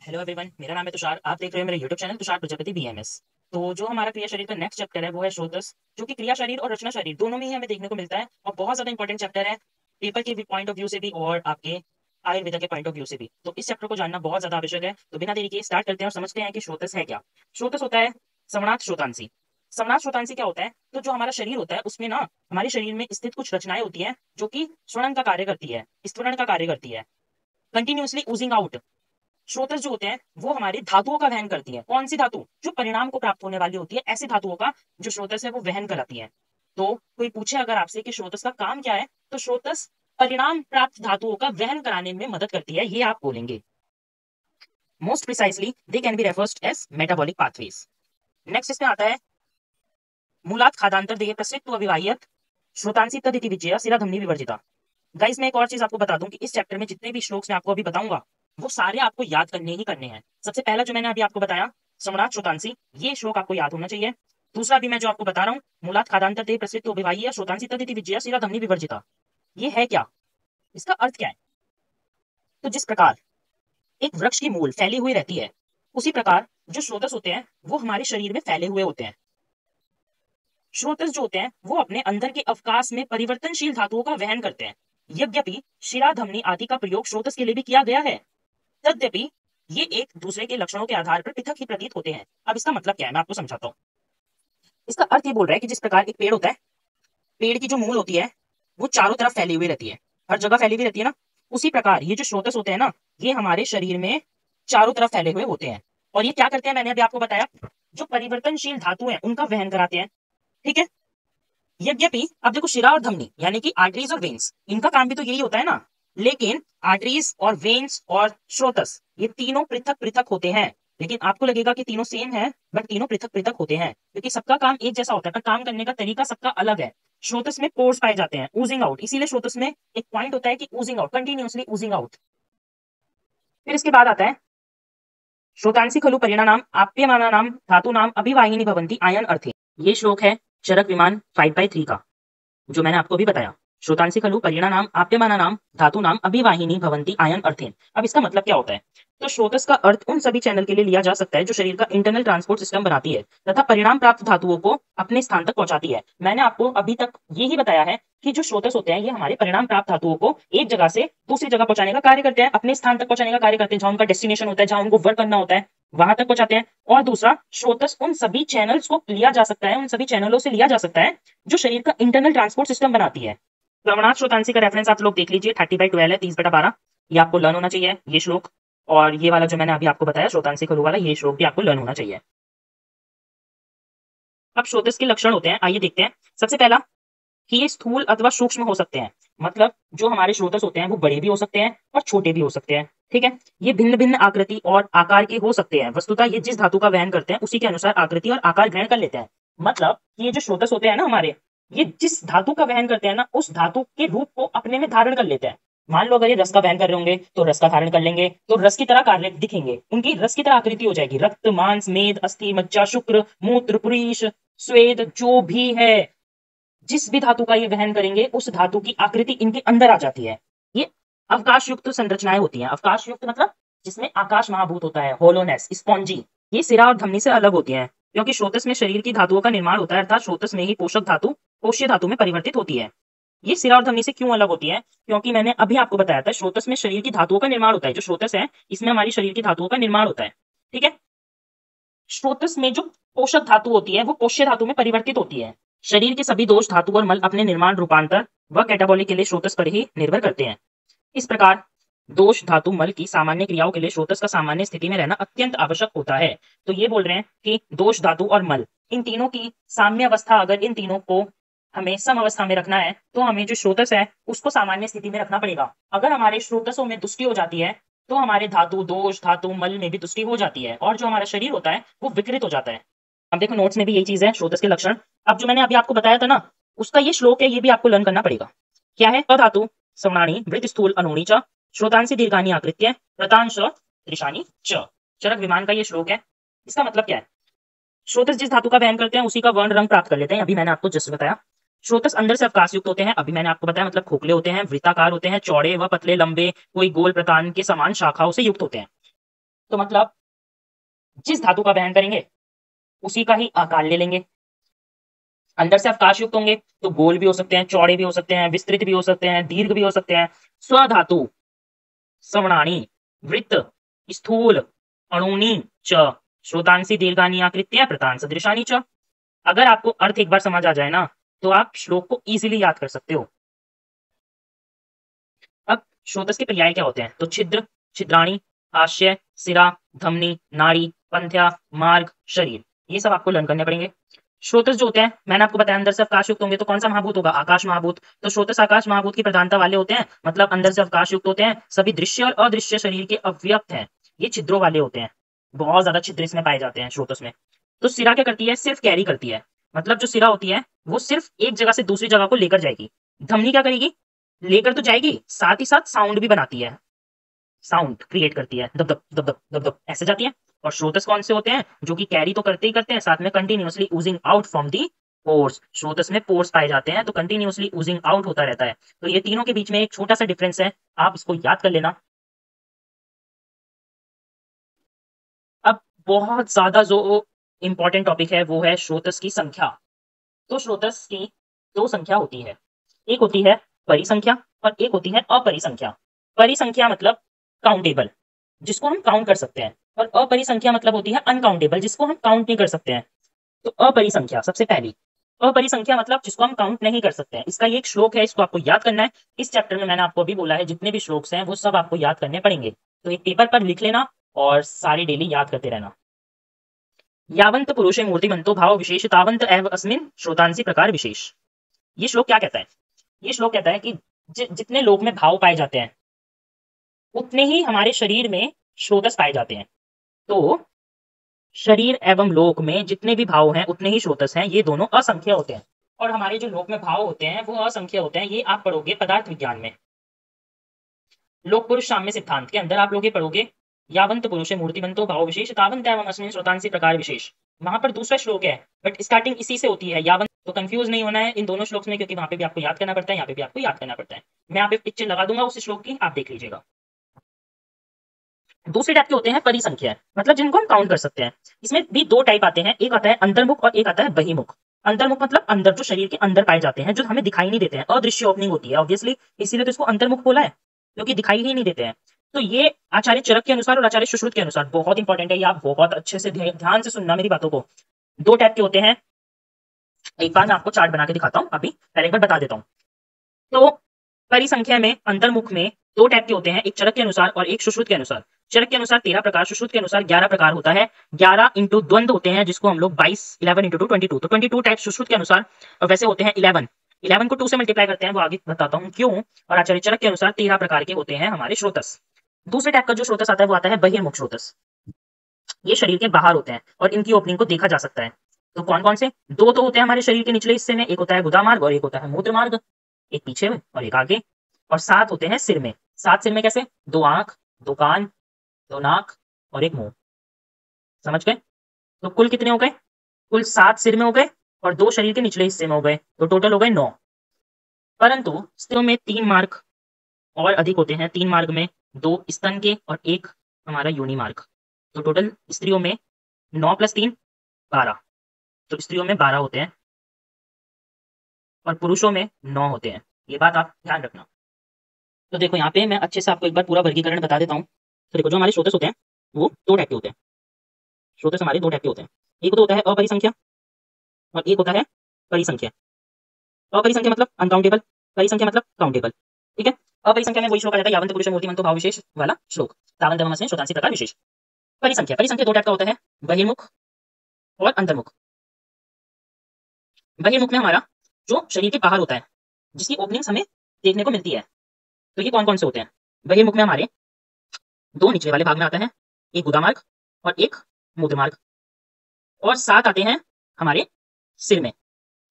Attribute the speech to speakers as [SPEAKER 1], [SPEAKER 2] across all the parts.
[SPEAKER 1] Hello everyone, मेरा नाम है तुषार। आप देख रहे हो मेरे YouTube channel Tushar Prajapati BMS. तो जो हमारा क्रिया शरीर का नेक्स्ट चैप्टर है वो है श्रोत्रस, जो कि क्रिया शरीर और रचना शरीर दोनों में ही हमें देखने को मिलता है और बहुत ज्यादा इंपॉर्टेंट चैप्टर है पेपर के पॉइंट ऑफ व्यू से भी और आपके आयुर्वेदा के पॉइंट ऑफ व्यू से भी। तो इस चैप्टर को जानना बहुत ज्यादा आवश्यक है। तो बिना देरी के स्टार्ट करते हैं और समझते हैं कि श्रोत्रस है क्या। श्रोत्रस होता है श्रवणार्थ श्रोतांसी। श्रवणार्थ श्रोतांसी क्या होता है? तो जो हमारा शरीर होता है उसमें ना हमारे शरीर में स्थित कुछ रचनाएं होती हैं जो कि श्रवण का कार्य करती है, स्फुरण का कार्य करती है, कंटिन्यूअसली ऊजिंग आउट। स्रोतस जो होते हैं वो हमारी धातुओं का वहन करती है। कौन सी धातु? जो परिणाम को प्राप्त होने वाली होती है, ऐसी धातुओं का जो स्रोतस है वो वहन कराती है। तो कोई पूछे अगर आपसे कि स्रोतस का काम क्या है, तो स्रोतस परिणाम प्राप्त धातुओं का वहन कराने में मदद करती है, ये आप बोलेंगे। Most precisely they can be referred as metabolic pathways. Next इसमें आता है मूलात खादांतर देह प्रसिद्ध अविवाहियत श्रोतांसी तदिति विजय सिरा धमनी विवर्जिता। गाइस मैं एक और चीज आपको बता दूं कि इस चैप्टर में जितने भी श्लोक मैं आपको अभी बताऊंगा वो सारे आपको याद करने ही करने हैं। सबसे पहला जो मैंने अभी आपको बताया सम्राट श्रोतांसी, ये श्लोक आपको याद होना चाहिए। दूसरा भी मैं जो आपको बता रहा हूँ मूलात खादांतर देह प्रसिद्ध विवाही श्रोतांसी तदिति विजय सिरा धमनी विवर्जिता, ये है क्या, इसका अर्थ क्या है? तो जिस प्रकार एक वृक्ष की मूल फैली हुई रहती है, उसी प्रकार जो स्रोतस होते हैं वो हमारे शरीर में फैले हुए होते हैं। स्रोतस जो होते हैं वो अपने अंदर के अवकाश में परिवर्तनशील धातुओं का वहन करते हैं। यद्यपि शिरा धमनी आदि का प्रयोग स्रोतस के लिए भी किया गया है, तद्यपि ये एक दूसरे के लक्षणों के आधार पर पृथक ही प्रतीत होते हैं। अब इसका मतलब क्या है मैं आपको समझाता हूँ। इसका अर्थ ये बोल रहा है कि जिस प्रकार एक पेड़ होता है, पेड़ की जो मूल होती है वो चारों तरफ फैली हुई रहती है, हर जगह फैली हुई रहती है ना, उसी प्रकार ये जो स्रोतस होते हैं ना, ये हमारे शरीर में चारों तरफ फैले हुए होते हैं। और ये क्या करते हैं? मैंने अभी आपको बताया, जो परिवर्तनशील धातु है उनका वहन कराते हैं। ठीक है। यद्यपि अब देखो शिरा और धमनी यानी कि आर्टरीज और वेन्स, इनका काम भी तो यही होता है ना, लेकिन आर्टरीज और वेन्स और स्रोतस ये तीनों पृथक पृथक होते हैं। लेकिन आपको लगेगा कि तीनों सेम है, बट तीनों पृथक पृथक होते हैं क्योंकि सबका काम एक जैसा होता है पर काम करने का तरीका सबका अलग है। स्रोतस में पोर्स पाए जाते हैं, ऊजिंग आउट, इसीलिए स्रोतस में एक पॉइंट होता है कि oozing out, continuously oozing out. फिर इसके बाद आता है श्रोतांसी खलु परिणाम आप्यमानानाम धातूनाम अभिवाहिनी भवन्ति आयन अर्थे। ये श्लोक है चरक विमान 5/3 का, जो मैंने आपको भी बताया। श्रोतांसी खलु परिणाम आप्यमानानाम धातूनाम अभिवाहिनी भवन्ति आयन अर्थेन। अब इसका मतलब क्या होता है? तो स्रोतस का अर्थ उन सभी चैनल के लिए लिया जा सकता है जो शरीर का इंटरनल ट्रांसपोर्ट सिस्टम बनाती है तथा परिणाम प्राप्त धातुओं को अपने स्थान तक पहुंचाती है। मैंने आपको अभी तक यही बताया है कि जो स्रोतस होते हैं ये हमारे परिणाम प्राप्त धातुओं को एक जगह से दूसरी जगह पहुंचाने का कार्य करते हैं, अपने स्थान तक पहुंचाने का कार्य करते हैं, जहां उनका डेस्टिनेशन होता है, जहां उनको वर्क करना होता है वहां तक पहुंचाते हैं। और दूसरा, स्रोतस उन सभी चैनल्स को लिया जा सकता है, उन सभी चैनलों से लिया जा सकता है जो शरीर का इंटरनल ट्रांसपोर्ट सिस्टम बनाती है। श्रवणार्थ श्रोतांसी का रेफरेंस आप लोग देख लीजिए, 30/12 है, 30/12। ये आपको लर्न होना चाहिए ये श्लोक, और ये वाला जो मैंने अभी आपको बताया श्रोतांसी खलु वाला, ये श्लोक भी आपको लर्न होना चाहिए। अब स्रोतस के लक्षण होते हैं, आइए देखते हैं। सबसे पहला कि ये स्थूल अथवा सूक्ष्म हो सकते हैं, मतलब जो हमारे स्रोतस होते हैं वो बड़े भी हो सकते हैं और छोटे भी हो सकते हैं। ठीक है। ये भिन्न भिन्न आकृति और आकार के हो सकते हैं। वस्तुतः ये जिस धातु का वहन करते हैं उसी के अनुसार आकृति और आकार ग्रहण कर लेते हैं। मतलब ये जो स्रोतस होते हैं ना हमारे, ये जिस धातु का वहन करते हैं ना उस धातु के रूप को अपने में धारण कर लेते हैं। मान लो अगर ये रस का वहन कर रहे होंगे तो रस का धारण कर लेंगे, तो रस की तरह कार्य दिखेंगे, उनकी रस की तरह आकृति हो जाएगी। रक्त, मांस, मेद, अस्थि, मज्जा, शुक्र, मूत्र, पुरीश, स्वेद, जो भी है, जिस भी धातु का ये वहन करेंगे उस धातु की आकृति इनके अंदर आ जाती है। ये अवकाश युक्त संरचनाएं होती हैं। अवकाश युक्त मतलब जिसमें आकाश महाभूत होता है, होलोनेस, स्पॉन्जी। ये सिरा और धमनी से अलग होती हैं क्योंकि स्रोतस में शरीर की धातुओं का निर्माण होता है, अर्थात स्रोतस में ही पोषक धातु पोष्य धातु में परिवर्तित होती है। ये सिरा और धमनी से क्यों अलग होती है? क्योंकि मैंने अभी आपको बताया था स्रोतस में शरीर की धातुओं का निर्माण होता है। जो स्रोतस है इसमें हमारी शरीर की धातुओं का निर्माण होता है। ठीक है। स्रोतस में जो पोषक धातु होती है वो पोष्य धातु में परिवर्तित होती है। शरीर के सभी दोष धातु और मल अपने निर्माण, रूपांतर व कैटाबॉलिक के लिए स्रोतस पर ही निर्भर करते हैं। इस प्रकार दोष धातु मल की सामान्य क्रियाओं के लिए स्रोतस का सामान्य स्थिति में रहना अत्यंत आवश्यक होता है। तो ये बोल रहे हैं कि दोष धातु और मल, इन तीनों की साम्य अवस्था, अगर इन तीनों को हमें सम अवस्था में रखना है तो हमें जो स्रोतस है उसको सामान्य स्थिति में रखना पड़ेगा। अगर हमारे स्रोतसों में दुष्टि हो जाती है तो हमारे धातु, दोष धातु, मल में भी दुष्टि हो जाती है और जो हमारा शरीर होता है वो विकृत हो जाता है। अब देखो नोट्स में भी यही चीज है, स्रोतस के लक्षण। अब जो मैंने अभी आपको बताया था ना उसका ये श्लोक है, ये भी आपको लर्न करना पड़ेगा। क्या है? धातु सवनानी वृत्त स्थूल अनूणी च श्रोतांसी दीर्घानी आकृत्य प्रतांश त्रिशानी च। चरक विमान का ये श्लोक है। इसका मतलब क्या है? स्रोतस जिस धातु का वहन करते हैं उसी का वर्ण रंग प्राप्त कर लेते हैं। अभी मैंने आपको जस्ट बताया। स्रोतस अंदर से अवकाश युक्त होते हैं, अभी मैंने आपको बताया, मतलब खोखले होते हैं, वृत्ताकार होते हैं, चौड़े व पतले, लंबे, कोई गोल प्रतान के समान शाखाओं से युक्त होते हैं। तो मतलब जिस धातु का वहन करेंगे उसी का ही आकार ले लेंगे। अंदर से अवकाश युक्त होंगे तो गोल भी हो सकते हैं, चौड़े भी हो सकते हैं, विस्तृत भी हो सकते हैं, दीर्घ भी हो सकते हैं। स्वधातु सवर्णानी वृत्त स्थूल अणुनी च श्रोतांसी दीर्घानी आकृत्य प्रतान सदृशानी च। अगर आपको अर्थ एक बार समझ आ जाए ना तो आप श्लोक को इजीली याद कर सकते हो। अब श्रोतस के पर्याय क्या होते हैं? तो छिद्र, छिद्राणी, आशय, सिरा, धमनी, नाड़ी, पंथ्या, मार्ग, शरीर, ये सब आपको लर्न करने पड़ेंगे। श्रोतस जो होते हैं मैंने आपको बताया अंदर से अवकाश युक्त होंगे तो कौन सा महाभूत होगा? आकाश महाभूत। तो श्रोतस आकाश महाभूत की प्रधानता वाले होते हैं, मतलब अंदर से अवकाश युक्त होते हैं, सभी दृश्य और अदृश्य शरीर के अव्यक्त हैं, ये छिद्रों वाले होते हैं। बहुत ज्यादा छिद्र इसमें पाए जाते हैं श्रोतस में। तो सिरा क्या करती है? सिर्फ कैरी करती है, मतलब जो सिरा होती है वो सिर्फ एक जगह से दूसरी जगह को लेकर जाएगी। धमनी क्या करेगी? लेकर तो जाएगी, साथ ही साथ साउंड भी बनाती है, साउंड क्रिएट करती है, दब दब दब दब दब दब ऐसे जाती है। और श्रोतस कौन से होते हैं? जो कि कैरी तो करते ही करते हैं, साथ में continuously oozing out from the pores. श्रोतस में पोर्स पाए जाते हैं तो कंटिन्यूअसली ऊजिंग आउट होता रहता है। तो ये तीनों के बीच में एक छोटा सा डिफरेंस है, आप इसको याद कर लेना। अब बहुत ज्यादा जो इंपॉर्टेंट टॉपिक है वो है श्रोतस की संख्या। तो श्रोतस की दो संख्या होती है, एक होती है परिसंख्या और एक होती है अपरिसंख्या। परिसंख्या मतलब काउंटेबल, जिसको हम काउंट कर सकते हैं, और अपरिसंख्या मतलब होती है अनकाउंटेबल, जिसको हम काउंट नहीं कर सकते हैं। तो अपरिसंख्या सबसे पहली, अपरिसंख्या मतलब जिसको हम काउंट नहीं कर सकते हैं। इसका ये एक श्लोक है, इसको आपको याद करना है। इस चैप्टर में मैंने आपको अभी बोला है जितने भी श्लोक्स हैं वो सब आपको याद करने पड़ेंगे। तो एक पेपर पर लिख लेना और सारे डेली याद करते रहना। यावंत पुरुषे मूर्तिमंतो भाव विशेष तावंत एव अस्मिन् श्रोतांसी प्रकार विशेष। ये श्लोक क्या कहता है? ये श्लोक कहता है कि जितने लोक में भाव पाए जाते हैं उतने ही हमारे शरीर में श्रोतस पाए जाते हैं। तो शरीर एवं लोक में जितने भी भाव हैं उतने ही श्रोतस हैं, ये दोनों असंख्य होते हैं। और हमारे जो लोक में भाव होते हैं वो असंख्य होते हैं, ये आप पढ़ोगे पदार्थ विज्ञान में, लोक पुरुष साम्य सिद्धांत के अंदर आप लोग ये पढ़ोगे। यावंत पुरुषे मूर्तिमंतो भाव विशेष तावंत एवं अस्मिन् श्रोतांसी प्रकार विशेष। वहां पर दूसरा श्लोक है बट स्टार्टिंग इसी से होती है यावंत, तो कंफ्यूज नहीं होना है इन दोनों श्लोक में, क्योंकि वहां पे भी आपको याद करना पड़ता है, यहाँ पे भी आपको याद करना पड़ता है। मैं यहाँ पे पिक्चर लगा दूंगा उस श्लोक की, आप देख लीजिएगा। दूसरे टाइप के होते हैं परिसंख्या, मतलब जिनको हम काउंट कर सकते हैं। इसमें भी दो टाइप आते हैं, एक आता है अंतर्मुख और एक आता है बहिर्मुख। अंतर्मुख मतलब अंदर, जो शरीर के अंदर पाए जाते हैं, जो हमें दिखाई नहीं देते हैं, अदृश्य ओपनिंग होती है ऑब्वियसली, इसीलिए तो इसको अंतर्मुख बोला है, क्योंकि दिखाई ही नहीं देते हैं। तो ये आचार्य चरक के अनुसार और आचार्य सुश्रुत के अनुसार बहुत इंपॉर्टेंट है, ये आप बहुत अच्छे से ध्यान से सुनना मेरी बातों को। दो टाइप के होते हैं, एक बार मैं आपको चार्ट बना के दिखाता हूँ, अभी पहले एक बार बता देता हूँ। तो परिसंख्या में अंतर्मुख में दो टाइप के होते हैं, एक चरक के अनुसार और एक सुश्रुत के अनुसार। चरक के अनुसार 13 प्रकार, सुश्रुत के अनुसार 11 प्रकार होता है। 11 इंटू द्वंद्व होते हैं जिसको हम लोग 11 इंटू 2 22, तो 22 टाइप सुश्रुत के अनुसार, और वैसे होते हैं 11 को 2 से मल्टीप्लाई करते हैं, वो आगे बताता हूँ क्यों। और आचार्य चरक के अनुसार 13 प्रकार के होते हैं हमारे श्रोतस। दूसरे टाइप का जो श्रोतस आता है वो आता है बहिर्मुख श्रोतस। ये शरीर के बाहर होते हैं और इनकी ओपनिंग को देखा जा सकता है। तो कौन कौन से? दो तो होते हैं हमारे शरीर के निचले हिस्से में, एक होता है गुदा मार्ग और एक होता है मूत्र मार्ग, एक पीछे में और एक आगे। और 7 होते हैं सिर में। 7 सिर में कैसे? 2 आंख, 2 कान, 2 नाक और एक मुंह। समझ गए? तो कुल कितने हो गए? कुल 7 सिर में हो गए और 2 शरीर के निचले हिस्से में हो गए, तो टोटल हो गए 9। परंतु स्त्रियों में 3 मार्ग और अधिक होते हैं। 3 मार्ग में 2 स्तन के और 1 हमारा योनि मार्ग, तो टोटल स्त्रियों में 9 + 3 12। तो स्त्रियों में 12 होते हैं और पुरुषों में 9 होते हैं, ये बात आप ध्यान रखना। तो देखो यहाँ पे मैं अच्छे से आपको एक बार पूरा वर्गीकरण बता देता हूँ। तो देखो जो हमारे श्रोतस होते हैं वो 2 टाइप के होते हैं। श्रोतस हमारे 2 टाइप के होते हैं, एक तो होता है अपरिसंख्या और एक होता है परिसंख्या। अपरिसंख्या मतलब अनकाउंटेबल, परिसंख्या मतलब काउंटेबल। ठीक है, अपरिसंख्या में वही श्लोक आ जाता है यावंत पुरुष मूर्तिमंतो भाव विशेष वाला श्लोक, तावंत एवं अस्मिन् श्रोतांसी प्रकार विशेष। परिसंख्या, परिसंख्या 2 टाइप का होता है, बहिर्मुख और अंतर्मुख। बहिर्मुख में हमारा जो शरीर के बाहर होता है, जिसकी ओपनिंग्स हमें देखने को मिलती है। तो ये कौन कौन से होते हैं? बहिर्मुख में हमारे 2 निचले वाले भाग में आता है, एक गुदा मार्ग और एक मूत्र मार्ग। और 7 आते हैं हमारे सिर में।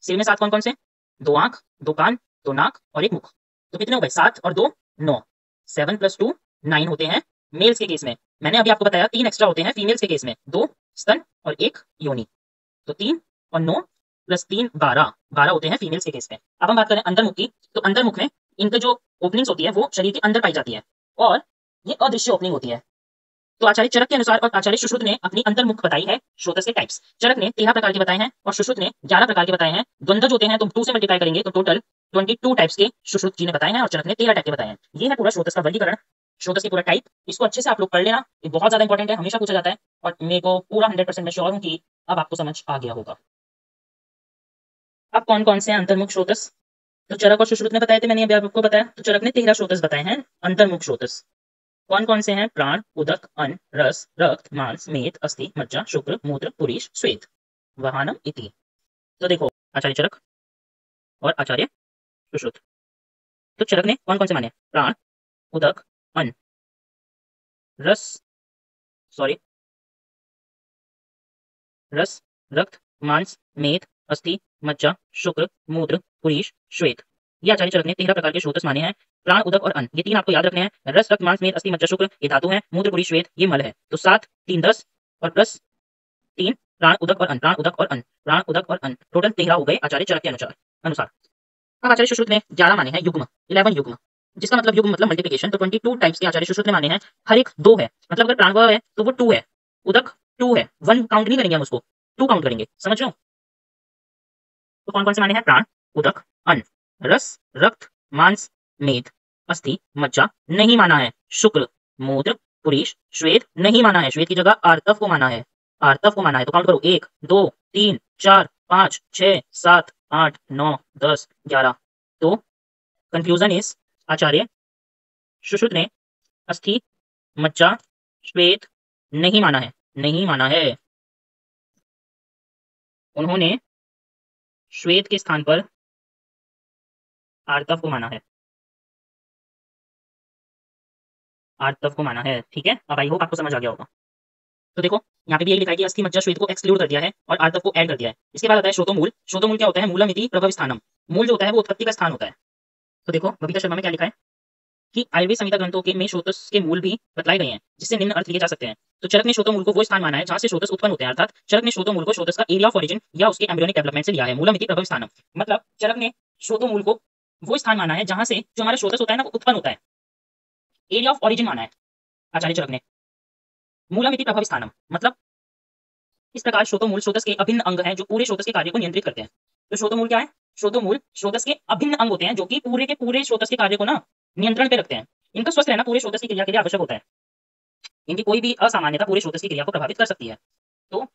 [SPEAKER 1] सिर में 7 कौन कौन से? 2 आंख, 2 कान, 2 नाक और एक मुख। तो कितने हो गए? 7 और 2 9। 7 + 2 9 होते हैं मेल्स के केस में। मैंने अभी आपको बताया 3 एक्स्ट्रा होते हैं फीमेल्स के केस में, 2 स्तन और 1 योनि। तो 3 और 9 + 3 12 होते हैं फीमेल्स के केस में। अब हम बात करें अंतर्मुख की, तो अंतर्मुख में इनके जो ओपनिंग्स होती है वो शरीर के अंदर पाई जाती है और ये अदृश्य ओपनिंग होती है। तो आचार्य चरक के अनुसार और आचार्य सुश्रुत ने अपनी अंतर्मुख बताई है स्रोतस के टाइप्स। चरक ने 13 प्रकार के बताए हैं और सुश्रुत ने 11 प्रकार के बताए हैं। द्वंद्व होते हैं तो 2 से मल्टीप्लाई करेंगे तो टोटल 22 टाइप्स के सुश्रुत जी ने बताए हैं और चरक ने 13 टाइप के बताए हैं। ये है पूरा स्रोतस का वर्गीकरण, स्रोतस की पूरा टाइप। इसको अच्छे से आप लोग पढ़ लेना, ये बहुत ज्यादा इंपॉर्टेंट है, हमेशा पूछा जाता है और मेरे को पूरा 100% मैं श्योर हूँ कि अब आपको समझ आ गया होगा। अब कौन कौन से अंतर्मुख स्रोतस तो चरक और सुश्रुत ने बताए थे, मैंने अभी आपको बताया। तो चरक ने 13 स्रोतस बताए हैं अंतर्मुख स्रोतस। कौन कौन से हैं? प्राण, उदक, अन्न, रस, रक्त, मांस, मेद, अस्थि, मज्जा, शुक्र, मूत्र, पुरीष, श्वेत, वहानम इति। तो देखो आचार्य चरक और आचार्य सुश्रुत। तो चरक ने कौन कौन से माने? प्राण, उदक, अन्न, रस, सॉरी रस, रक्त, मांस, मेद, अस्थि, मज्जा, शुक्र, मूत्र, पुरीष, श्वेत। ये आचार्य चरक ने 13 प्रकार के स्रोतस माने हैं। प्राण, उदक और अन्न, ये 3 आपको याद रखने हैं। रस, रक्त, मांस, मेद, अस्थि, मज्जा, शुक्र ये धातु है। मूत्र, पुरीष, श्वेत ये मल है। तो 7 3 10 और प्लस 3 प्राण, उदक और अन्न, प्राण, उदक और अन्न, प्राण, उदक और अन्न, टोटल 13 हो गए आचार्य चरक के अनुसार। अब आचार्य सुश्रुत ने 11 माने हैं युग्म, 11 युग्म, जिसका मतलब युग्म मतलब मल्टीप्लिकेशन। तो 22 टाइप्स के आचार्य सुश्रुत ने माने हैं। हर एक 2 है, मतलब अगर प्राण है तो वो 2 है, उदक 2 है, 1 काउंट नहीं करेंगे हम उसको, 2 काउंट करेंगे, समझ रहे हो? तो कौन कौन से माने हैं? प्राण, उदक, अन्न, रस, रक्त, मांस, मेद, अस्थि, मज्जा नहीं माना है। शुक्र, मूत्र, पुरीष, श्वेत नहीं माना है। श्वेत की जगह आर्तव को माना है, आर्तव को माना है। तो काउंट करो 1 2 3 4 5 6 7 8 9 10 11। तो कंफ्यूजन इज आचार्य सुश्रुत ने अस्थि, मज्जा, श्वेत नहीं माना है, नहीं माना है। उन्होंने श्वेत के स्थान पर आर्तव को माना है, आर्तव को माना है। ठीक है, अब आई होप आपको समझ आ गया होगा। तो देखो यहाँ पे भी यही लिखा है कि अस्थि, मज्जा, श्वेत को एक्सक्लूड कर दिया है और आर्तव को ऐड कर दिया है। इसके बाद आता है श्रोतोमूल। श्रोतोमूल क्या होता है? मूलमिति प्रभव स्थानम। मूल जो होता है वो उत्पत्ति का स्थान होता है। तो देखो बबीता शर्मा में क्या लिखा है कि आयुर्वेद संहिता ग्रंथों के में स्रोतस के मूल भी बतलाए गए हैं, जिससे निम्न अर्थ लिए जा सकते हैं। तो चरक ने श्रोतोमूल को वो स्थान माना है जहां से स्रोतस उत्पन्न होते हैं, अर्थात चरक ने श्रोतोमूल को स्रोतस का एरिया ऑफ ओरिजिन या उसके एम्ब्रियोनिक डेवलपमेंट से लिया है। मूलमिति प्रभव स्थानम मतलब चरक ने श्रोतोमूल को वो स्थान माना है जहां से जो हमारा स्रोतस होता है ना वो उत्पन्न होता है, एरिया ऑफ ओरिजिन माना है आचार्य चरक ने। मूलमिति प्रभव स्थानम मतलब इस प्रकार श्रोतोमूल स्रोतस के अभिन्न अंग हैं जो पूरे स्रोतस के कार्य को नियंत्रित करते हैं। तो श्रोतोमूल क्या है? श्रोतोमूल स्रोतस के अभिन्न अंग होते हैं जो कि पूरे के पूरे स्रोतस के कार्य को ना नियंत्रण पे रखते हैं। इनका स्वस्थ रहना पूरे स्रोतस की क्रिया के लिए आवश्यक होता है। इनकी कोई भी असामान्यता पूरे स्रोतस की क्रिया को प्रभावित कर सकती है। तो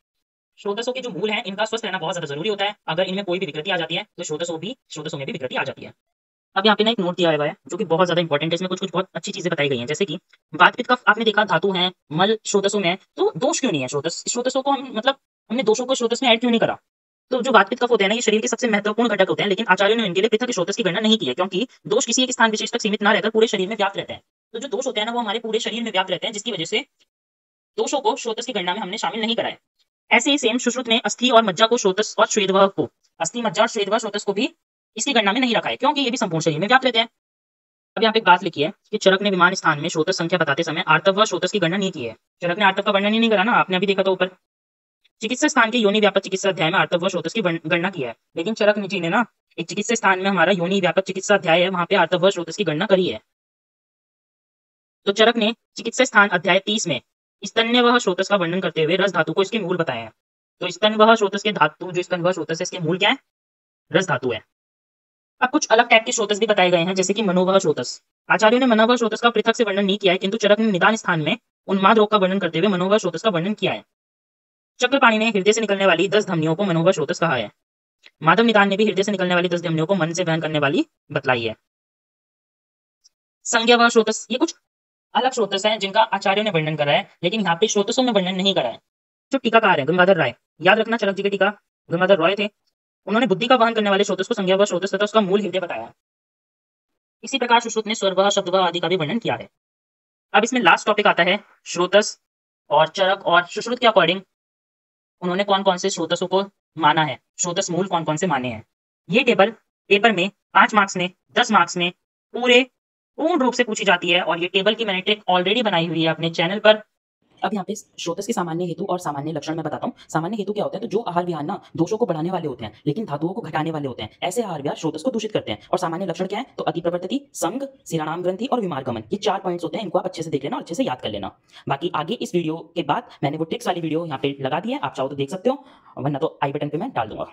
[SPEAKER 1] स्रोतसों के जो मूल हैं इनका स्वस्थ रहना बहुत ज्यादा जरूरी होता है। अगर इनमें कोई भी विकृति आ जाती है तो स्रोतसों में भी विकृति आ जाती है। अब यहाँ पे ना एक नोट दिया हुआ है जो कि बहुत ज्यादा इंपॉर्टेंट है। इसमें कुछ कुछ बहुत अच्छी चीजें बताई गई हैं, जैसे कि वात पित्त कफ आपने देखा धातु है, मल स्रोतसों में, तो दोष क्यों नहीं है? स्रोतसों को हम मतलब हमने दोषों को स्रोतस में ऐड क्यों नहीं करा? तो जो वात पित्त कफ होते हैं ना ये शरीर के सबसे महत्वपूर्ण घटक होते हैं, लेकिन आचार्यों ने इनके लिए पृथक स्रोतस की गणना नहीं की है, क्योंकि दोष किसी एक स्थान विशेष तक सीमित न रहकर पूरे शरीर में व्याप्त रहते हैं। तो जो दोष होते हैं ना वो हमारे पूरे शरीर में व्याप्त रहते हैं, जिसकी वजह से दोषों को स्रोतस की गणना में हमने शामिल नहीं कराया। ऐसे ही सेम सुश्रुत ने अस्थि और मज्जा को स्रोतस और श्वेतवह को, अस्थि, मज्जा और श्वेतवह स्रोतस को भी इसकी गणना में नहीं रखा है, क्योंकि ये भी संपूर्ण शरीर में व्याप्त रहते हैं। अब यहाँ पे एक बात लिखी है कि चरक ने विमान स्थान में स्रोतस संख्या बताते समय आर्तव व स्रोतस की गणना नहीं की है। चरक ने आर्तव का वर्णन ही नहीं करा ना, आपने अभी देखा था ऊपर। चिकित्सा स्थान के योनि व्यापक चिकित्सा अध्याय में आर्तव व स्रोतस की गणना की है, लेकिन चरक जी ने ना एक चिकित्सा स्थान में हमारा योनि व्यापक चिकित्सा अध्याय है, वहां पे आर्तव व स्रोतस की गणना करी है। तो चरक ने चिकित्सा स्थान अध्याय 30 में स्तन्य व स्रोतस का वर्णन करते हुए रस धातु को इसके मूल बताया है। तो स्तन व स्रोतस के धातु, जो स्तन व स्रोतस है इसके मूल क्या है? रस धातु है। अब कुछ अलग टाइप के स्रोतस भी बताए गए हैं, जैसे कि मनोवह स्रोतस। आचार्यों ने मनोवह स्रोतस का पृथक से वर्णन नहीं किया है, किंतु चरक ने निदान स्थान में उन्माद रोग का वर्णन करते हुए मनोवह स्रोतस का वर्णन किया है। चक्रपाणि ने हृदय से निकलने वाली 10 धमनियों को मनोवह स्रोतस कहा है। माधव निदान ने भी हृदय से निकलने वाली 10 धमनियों को मन से वहन करने वाली बतलाई है। संज्ञा व स्रोतस, ये कुछ अलग स्रोतस हैं जिनका आचार्यों ने वर्णन करा है, लेकिन यहाँ पे स्रोतसों में वर्णन नहीं करा है। जो टीकाकार है गंगाधर राय, याद रखना चरक जी के टीका गंगाधर राय थे। उन्होंने बुद्धि का वहन करने वाले स्रोतस को संज्ञा व स्रोतस तथा उसका मूल हृदय बताया। इसी प्रकार सुश्रुत ने स्वर शब्द आदि का भी वर्णन किया है। अब इसमें लास्ट टॉपिक आता है स्रोतस और चरक और सुश्रुत के अकॉर्डिंग उन्होंने कौन कौन से स्रोतसों को माना है, स्रोतस मूल कौन कौन से माने हैं। ये टेबल पेपर में 5 मार्क्स में 10 मार्क्स में पूर्ण रूप से पूछी जाती है, और ये टेबल की मैंने ट्रिक ऑलरेडी बनाई हुई है अपने चैनल पर। अब यहाँ पे स्रोतस के सामान्य हेतु और सामान्य लक्षण मैं बताता हूँ। सामान्य हेतु क्या होता है, तो जो आहार विहार ना दोषों को बढ़ाने वाले होते हैं लेकिन धातुओं को घटाने वाले होते हैं, ऐसे आहार विहार स्रोतस को दूषित करते हैं। और सामान्य लक्षण क्या है, तो अति प्रवर्तति, संग, शिराणाम ग्रंथि और विमार्गमन, ये 4 पॉइंट्स होते हैं। इनको आप अच्छे से देख लेना और अच्छे से याद कर लेना। बाकी आगे इस वीडियो के बाद मैंने वो ट्रिक्स वाली वीडियो यहाँ पे लगा दी है, आप चाहो तो देख सकते हो, वरना तो आई बटन पे मैं डाल दूंगा।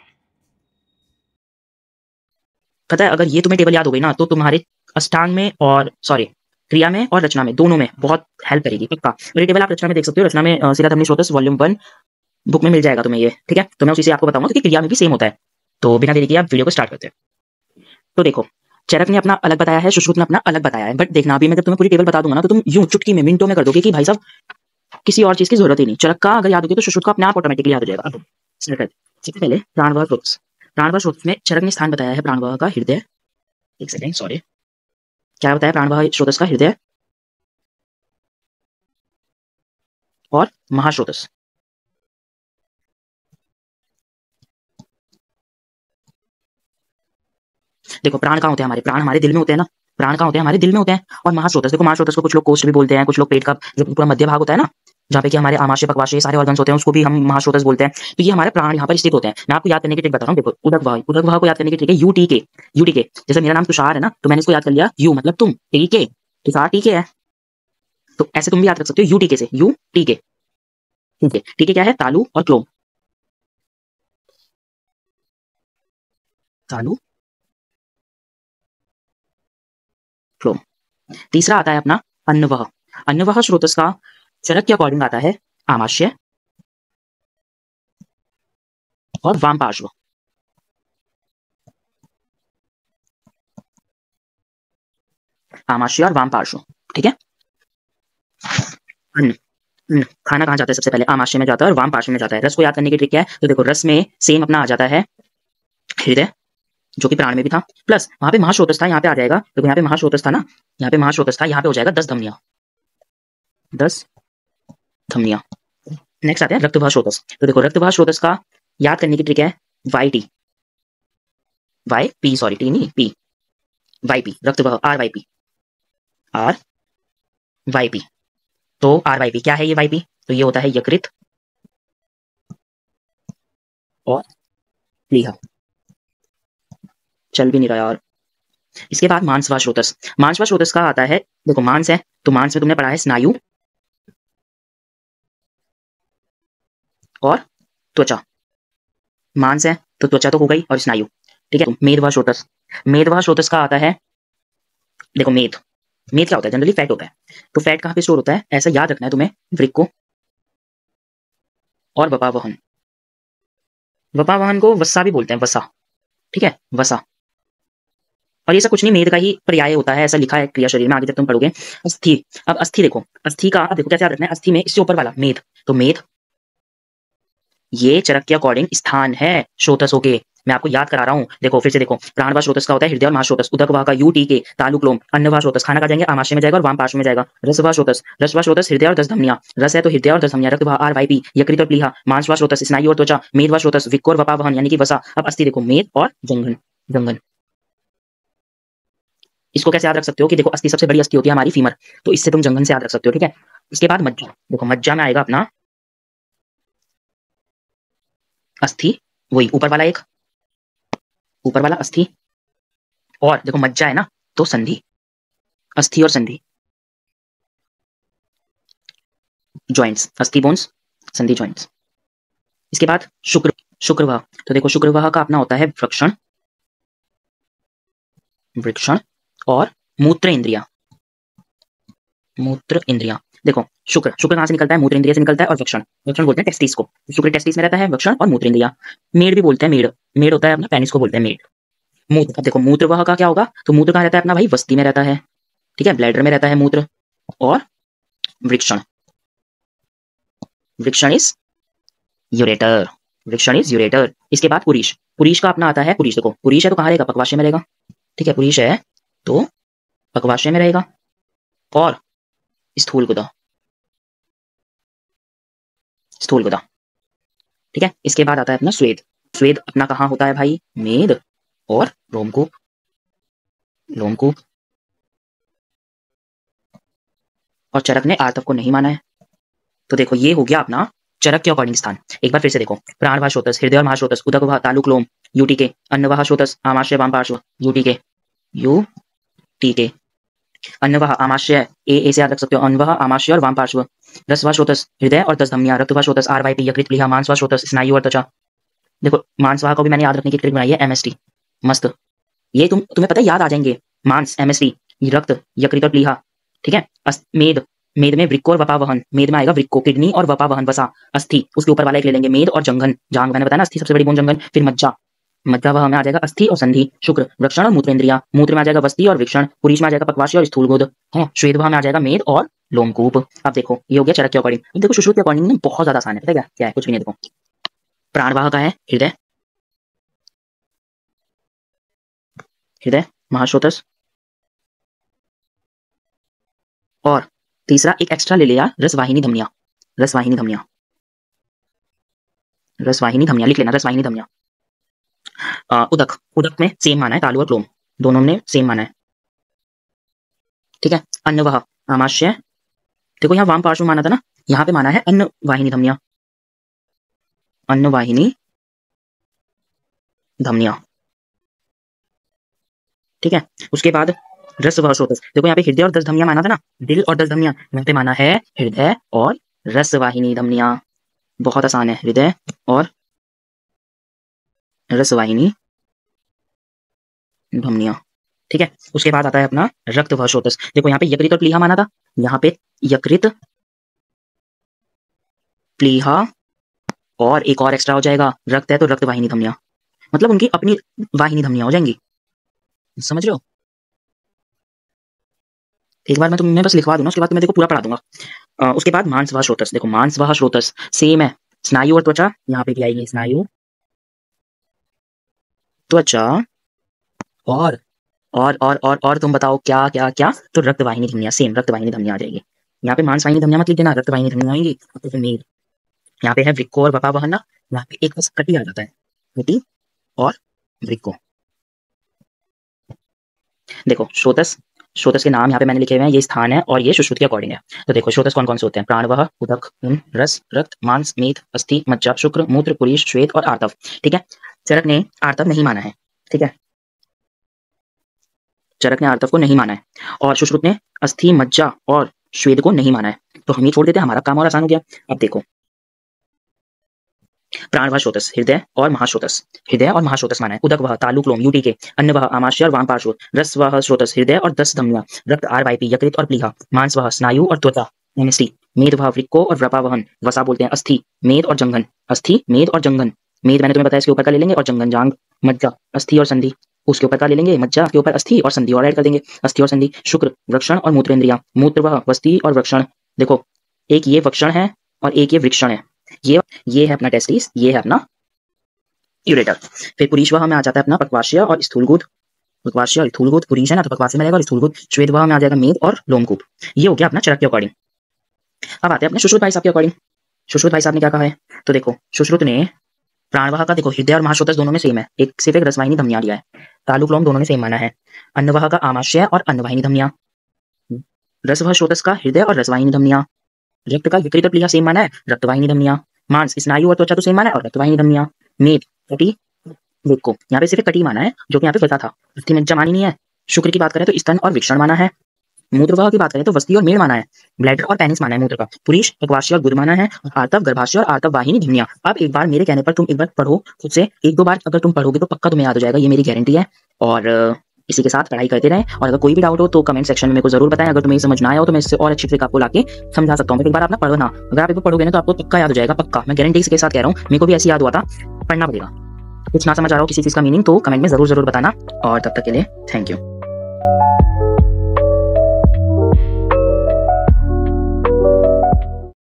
[SPEAKER 1] पता है, अगर ये तुम्हें टेबल याद हो गई ना, तो तुम्हारे अष्टांग में और क्रिया में और रचना में, दोनों में बहुत हेल्प करेगी पक्का। और ये टेबल आप रचना में देख सकते हो। रचना में शिलाधर्मी स्रोतस वॉल्यूम 1 बुक में मिल जाएगा तुम्हें ये, ठीक है। तो मैं उसी से आपको बताऊंगा, क्योंकि क्रिया में भी सेम होता है। तो बिना देरी किए आप वीडियो को स्टार्ट करते हैं। तो देखो, चरक ने अपना अलग बताया है, सुश्रुत ने अपना अलग बताया है। बट देखना, अभी मैं जब तुम्हें पूरी टेबल बता दूंगा ना, तो तुम यूं चुटकी में, मिनटों में कर दोगे कि भाई साहब किसी और चीज की जरूरत ही नहीं। चरक का अगर याद होगी तो सुश्रुत का अपने आप ऑटोमेटिकली याद हो जाएगा। अब सबसे पहले प्राणवाह स्रोत। प्राणवाह स्रोत में चरक ने स्थान बताया है प्राणवाह का हृदय। एक सेकेंड, सॉरी, क्या बताया प्राणवाह स्रोतस का हृदय और महास्रोतस। देखो, प्राण कहाँ होते हैं हमारे, प्राण हमारे दिल में होते हैं ना। प्राण कहाँ होते हैं, हमारे दिल में होते हैं। और महास्रोतस, देखो महास्रोतस को कुछ लोग कोष्ठ भी बोलते हैं, कुछ लोग पेट का जो पूरा मध्य भाग होता है ना, जहाँ पे कि हमारे आमाशय पक्वाशय सारे ऑर्गन्स होते हैं, उसको भी हम महास्रोतस बोलते हैं। तो ये हमारे प्राण यहाँ पर स्थित होते हैं। मैं आपको याद करने की ट्रिक बता रहा हूँ। देखो, उदक वाह, उदक वाह को याद करने की ट्रिक है यूटीके। यूटीके, जैसे मेरा नाम तुषार है ना, तो मैंने इसको याद कर लिया, यू मतलब तुम, टीके तुषार टीके है, तो ऐसे तुम भी याद रख सकते हो यूटीके से, यू टीके। ठीक है, टीके क्या है, तालु और क्लोम। तालु क्लोम। तीसरा आता है अपना अन्नवह। अन्नवह स्रोतस का चरक के अकॉर्डिंग आता है आमाशय और वाम पार्श्व। आमाशय और वाम पार्श्व, ठीक है। अन्न, खाना कहाँ जाता है, सबसे पहले आमाशय में जाता है और वाम पार्श्व में जाता है। रस को याद करने की ट्रिक क्या है, तो देखो रस में सेम अपना आ जाता है हृदय, जो कि प्राण में भी था, प्लस वहां पे महास्रोतस था, यहाँ पे आ जाएगा। देखो यहाँ पे महास्रोतस था ना, यहाँ पे महास्रोतस था, यहाँ पे हो जाएगा 10 धमनियां, 10 धमनियां। नेक्स्ट आते हैं रक्तवाह स्रोतस। तो देखो रक्तवाह स्रोतस का याद करने की ट्रिक है Y T, Y P, sorry T नहीं पी, वाई पी, रक्तवाह R Y P, R Y P. तो आर वाई पी क्या है, ये वाई पी, तो ये होता है यकृत और प्लीहा। चल भी नहीं रहा यार। इसके बाद मांसवाह स्रोतस। मांसवाह स्रोतस का आता है, देखो मांस है, तो मांस में तुमने पढ़ा है स्नायु और त्वचा। मांस है तो त्वचा तो हो गई और स्नायु, ठीक है। मेदवाह स्रोतस। मेदवाह स्रोतस का आता है, देखो मेद, मेद क्या होता है, जनरली फैट होता है। तो फैट कहाँ पे स्टोर होता है, ऐसा याद रखना है तुम्हें, वृक्क को और वपावहन। वपावहन को वसा भी बोलते हैं, वसा, ठीक है, वसा। और ये सब कुछ नहीं, मेद का ही पर्याय होता है, ऐसा लिखा है क्रिया शरीर में, आगे जब तुम पढ़ोगे। अस्थि, अब अस्थि देखो, अस्थि का देखो कैसे याद रखना है, अस्थि में इससे ऊपर वाला मेद, तो मेद ये चरक के अकॉर्डिंग स्थान है स्रोतसों के। मैं आपको याद करा रहा हूँ, देखो फिर से देखो, प्राणवाह स्रोतस का होता है हृदय और महास्रोतस। उदकवाह का यू टी के, तालु क्लोम। अन्नवाह स्रोतस खाना खा जाएंगे, आमाशय में जाएगा और वाम पार्श्व में जाएगा। रसवाह स्रोतस, रसवाह स्रोतस हृदय और 10 धमनियां, रस है तो हृदय और 10 धमनियां, रक्तवाह आर वाई पी, यकृत और प्लीहा। मांसवाह स्रोतस स्नायु और त्वचा। मेदवाह स्रोतस विक्क और वपावहन यानी कि वसा। अब अस्थि देखो, मेद और जंघन, जंघन। इसको कैसे याद रख सकते हो कि देखो अस्थि सबसे बड़ी अस्थि होती है हमारी फीमर, तो इससे तुम जंघन से याद रख सकते हो, ठीक है। इसके बाद मज्जा, देखो मज्जा में आएगा अपना अस्थि, वही ऊपर वाला एक, ऊपर वाला अस्थि, और देखो मज्जा है ना, तो संधि, अस्थि और संधि, जॉइंट्स, अस्थि बोन्स, संधि जॉइंट्स। इसके बाद शुक्रवाह। तो देखो शुक्रवाह का अपना होता है वृक्षण, वृक्षण और मूत्र इंद्रिया, मूत्र इंद्रिया। देखो शुक्र, शुक्र कहाँ से निकलता है, मूत्र इंद्रिया से निकलता है, और वृक्षण, वृक्षण बोलते हैं टेस्टिस को। शुक्र टेस्टिस में रहता है, वृक्षण और मूत्र इंद्रिया। मेड भी बोलते हैं, मेड, मेड होता है अपना पेनिस को बोलते हैं मेड। मूत्र, अब देखो मूत्रवाह का क्या होगा, तो मूत्र कहाँ रहता है अपना भाई, वस्ती में रहता है, ठीक है, ब्लैडर में रहता है मूत्र। और वृक्षण, वृक्षण इज यूरेटर, वृक्षण इज यूरेटर। इसके बाद पुरीश, पुरीश का अपना आता है, पुरीश देखो, पुरीश है तो कहाँ रहेगा, पक्वाशय में रहेगा, ठीक है, पुरीश है तो पक्वाशय में रहेगा। और स्थूल गुदा, स्थूल गुदा, ठीक है। इसके बाद आता है अपना स्वेद। स्वेद अपना कहाँ होता है भाई, मेद और रोमकूप, लोमकूप। और चरक ने आर्तव को नहीं माना है, तो देखो ये हो गया अपना चरक के अकॉर्डिंग स्थान। एक बार फिर से देखो, प्राणवाह स्रोतस, हृदय और महास्रोतस, उदक वाह, तालुक लोम, यूटीके, अन्नवाह स्रोतस, आमाशय वाम पार्श्व, यूटीके, यूटीके, अन्नवाह आमाशय, ए से याद रख सकते हो, अन्नवाह आमाशय और वाम पार्श्व, रसवाह स्रोतस हृदय और 10 धमनियां, रक्तवाह स्रोतस आरवाईपी यकृत प्लीहा, मांसवाह स्रोतस स्नायु और त्वचा। देखो मांसवाह को भी मैंने याद रखने की ट्रिक बनाई है, एमएसटी। मस्त, ये तुम्हें पता है याद आ जाएंगे। मांस एमएसटी, रक्त यकृत और प्लीहा, ठीक है। मेद, मेद में वृक्को और वपावहन, मेद में आएगा वृक्को, किडनी और वपावहन वसा, अस्थि उसके ऊपर वाला एक ले लेंगे, मेद और जंघन, जांग मैंने बताया ना अस्थि सबसे बड़ी बोन जंघन, फिर मज्जा, मज्जा वह में आ जाएगा अस्थि और संधि, शुक्र वृक्षण और मूत्रेंद्रिया, मूत्र में आ जाएगा वस्ती और वृक्षण, पुरीश में आ जाएगा पक्वाशय और स्थूलगोद है, श्वेतवाह में आ जाएगा मेद और लोमकूप। अब देखो ये हो गया चरक के अकॉर्डिंग। अब देखो सुश्रुत के अकॉर्डिंग बहुत ज्यादा आसान है, पता है क्या है, कुछ भी नहीं। देखो प्राणवाह का है हृदय, हृदय महास्रोतस, और तीसरा एक एक्स्ट्रा ले लिया रसवाहिनी धमनिया, रसवाहिनी धमनिया, रसवाहिनी धमनिया लिख लेना, रसवाहिनी धमनिया। उदक, उदक में सेम माना है, तालु और क्लोम दोनों ने सेम माना है, ठीक है। अन्नवाह आमाशय, देखो यहाँ वाम पार्श्व माना था ना, यहाँ पे माना है अन्नवाहिनी धमनिया, अन्नवाहिनी धमनिया, ठीक है। उसके बाद रसवाह स्रोतस, देखो यहाँ पे हृदय और 10 धमनियां माना था ना, दिल और 10 धमनियां, यहाँ पे माना है हृदय और रसवाहिनी धमनियां। बहुत आसान है, हृदय और रसवाहिनी धमनियां, ठीक है। उसके बाद आता है अपना रक्तवाह स्रोतस, देखो यहाँ पे यकृत और प्लीहा माना था, यहाँ पे यकृत प्लीहा और एक और एक्स्ट्रा हो जाएगा, रक्त है तो रक्तवाहिनी धमनियां, मतलब उनकी अपनी वाहिनी धमनियां हो जाएंगी, समझ रहे हो। एक बार मैं तुम्हें बस लिखवा दूंगा, उसके बाद मैं देखो पूरा पढ़ा दूंगा। उसके बाद मांसवाह स्रोतस, देखो मांसवाह स्रोतस सेम है, स्नायु और त्वचा, यहाँ पे भी आएगी स्नायु, त्वचा, और तुम बताओ क्या क्या क्या, तो रक्तवाहिनी धमनियां, सेम रक्तवाहिनी धमनियां आ जाएगी। यहाँ पे मांसवाहिनी धमनियां मत लिख देना, रक्तवाहिनी धमनियां आएंगी। तो फिर मेद, यहाँ पे है वृक्को और वपावहन ना, यहाँ पे एक बस कटी आ जाता है, कटी और वृक्को। देखो स्रोतस, स्रोतस के नाम यहाँ पे मैंने लिखे हुए हैं, ये स्थान है और ये सुश्रुत के अकॉर्डिंग है। तो देखो स्रोतस कौन कौन से होते हैं, प्राणवाह, उदक, रस, रक्त, मांस, मेद, अस्थि, मज्जा, शुक्र, मूत्र, पुरीश, श्वेत और आर्तव, ठीक है। चरक ने आर्तव नहीं माना है, ठीक है, चरक ने आर्तव को नहीं माना है, और सुश्रुत ने अस्थि, मज्जा और श्वेत को नहीं माना है। तो हम ये छोड़ देते हैं, हमारा काम और आसान हो गया। अब देखो प्राणवाह स्रोतस हृदय और महास्रोतस, हृदय और महास्रोतस माना है, उदक वाह, तालुक लोम, यूटीके, अन्नवाह आमाशय और वाम पार्श्व, रसवाह स्रोतस हृदय और 10 धमनियां, रक्त आरवाईपी यकृत और प्लीहा, मांसवाह स्नायु और त्वचा, एमएसटी, मेदवाह वृक्को और वपावहन, वसा बोलते हैं, अस्थि, मेद और जंघन, अस्थि, मेद और जंघन, मेद मैंने तुम्हें बताया इसके ऊपर का ले लेंगे, और जंघन जांग, मज्जा, अस्थि और संधि उसके ऊपर का ले लेंगे, मज्जा के ऊपर अस्थि और संधि और ऐड कर देंगे, अस्थि और संधि, शुक्र वृक्षण और मूत्रेंद्रिया, मूत्रवाह वस्ती और वृक्षण, देखो एक ये वक्षण है और एक ये वृक्षण है, ये है अपना टेस्टिस, ये है अपना यूरेटर। फिर पुरीशवाह में आ जाता है अपना पक्वाशय और स्थूलगोद, पक्वाशय और स्थूलगोद, पुरीश है ना तो पक्वाशय में आएगा, और स्थूलगोद श्वेतवाह में आ जाएगा मेद और लोमकूप। ये हो गया अपना चरक के अकॉर्डिंग। अब आते हैं अपने सुश्रुत भाई साहब के अकॉर्डिंग। सुश्रुत भाई साहब ने क्या कहा है, तो देखो सुश्रुत ने प्राणवाह का, देखो हृदय और महास्रोतस दोनों में सेम है, एक सिर्फ एक रसवाहिनी धमनियां लिया है, तालुक लोम दोनों ने सेम माना है, अन्नवाह का आमाशय और अन्नवाहिनी धमनियां, रसवाह स्रोतस का हृदय और रसवाहिनी धमनियां, रक्त का यकृत और प्लीहा सेम माना है, रक्तवाहिनी धमनियां, मांस स्नायु और त्वचा तो सेम माना है और रक्तवाहिनी धमनियां, मेद कटी वृक्को, यहाँ पे सिर्फ कटी माना है जो कि यहाँ पे बता था, अस्थि मज्जा मानी नहीं है। शुक्र की बात करें तो स्तन और वृषण माना है, मूत्रवाह की बात करें तो वस्ती और मेड़ माना है, ब्लैडर और पेनिस माना है मूत्र का, पुरीश पक्वाशय और गुद माना है, आर्तव गर्भाशय और आर्तव वाहिनी धमनियां। अब एक बार मेरे कहने पर तुम एक बार पढ़ो खुद से, एक दो बार अगर तुम पढ़ोगे तो पक्का तुम्हें याद हो जाएगा, ये मेरी गारंटी है। और इसी के साथ पढ़ाई करते रहें, और अगर कोई भी डाउट हो तो कमेंट सेक्शन में मेरे को जरूर बताएं। अगर तुम्हें समझ ना आया हो तो मैं इससे और अच्छी ट्रिक आपको लाके समझा सकता हूँ। एक बार आप ना पढ़ना, अगर आप एक बार पढ़ोगे ना तो आपको पक्का याद हो जाएगा, पक्का, मैं गारंटी के साथ कह रहा हूँ, मेरे को भी ऐसे याद हुआ था। पढ़ना पड़ेगा, कुछ ना समझ आ रहा हो किसी चीज का मीनिंग तो कमेंट में जरूर बताना, और तब तक के लिए थैंक यू।